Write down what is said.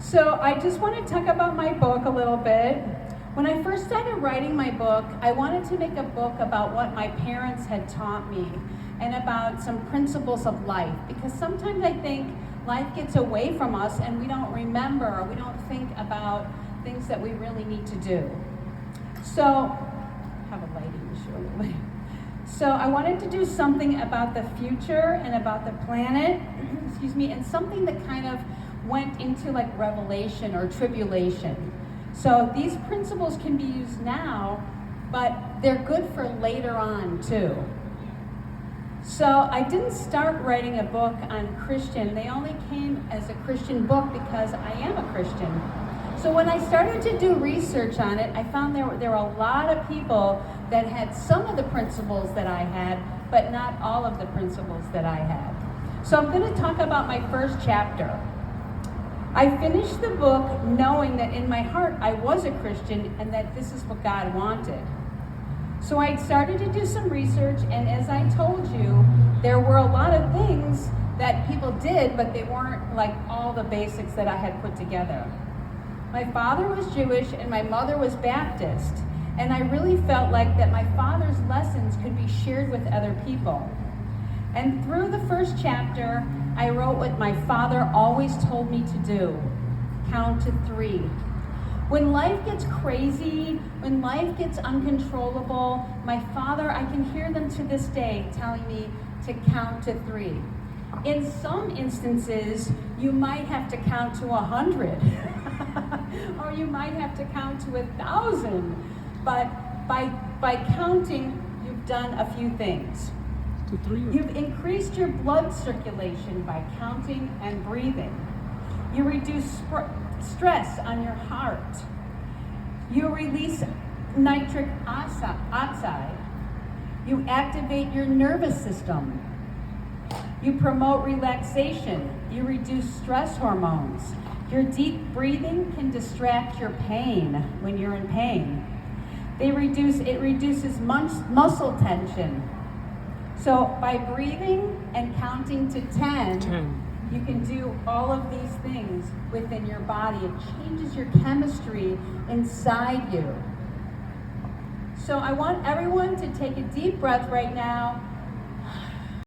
So I just want to talk about my book a little bit. When I first started writing my book, I wanted to make a book about what my parents had taught me and about some principles of life, because sometimes I think life gets away from us and we don't remember or we don't think about things that we really need to do. So, I have a lighting issue a little bit. So I wanted to do something about the future and about the planet, excuse me, and something that kind of went into like revelation or tribulation. So these principles can be used now, but they're good for later on too. So I didn't start writing a book on Christian. They only came as a Christian book because I am a Christian. So when I started to do research on it, I found there were a lot of people that had some of the principles that I had, but not all of the principles that I had. So I'm going to talk about my first chapter. I finished the book knowing that in my heart I was a Christian and that this is what God wanted. So I started to do some research, and as I told you, there were a lot of things that people did, but they weren't like all the basics that I had put together. My father was Jewish and my mother was Baptist, and I really felt like that my father's lessons could be shared with other people. And through the first chapter, I wrote what my father always told me to do: count to 3. When life gets crazy, when life gets uncontrollable, my father, I can hear them to this day telling me to count to 3. In some instances, you might have to count to 100, or you might have to count to 1,000. But by counting, you've done a few things. You've increased your blood circulation by counting and breathing. You reduce stress on your heart. You release nitric oxide. You activate your nervous system. You promote relaxation. You reduce stress hormones. Your deep breathing can distract your pain when you're in pain. It reduces muscle tension. So by breathing and counting to 10, you can do all of these things within your body. It changes your chemistry inside you. So I want everyone to take a deep breath right now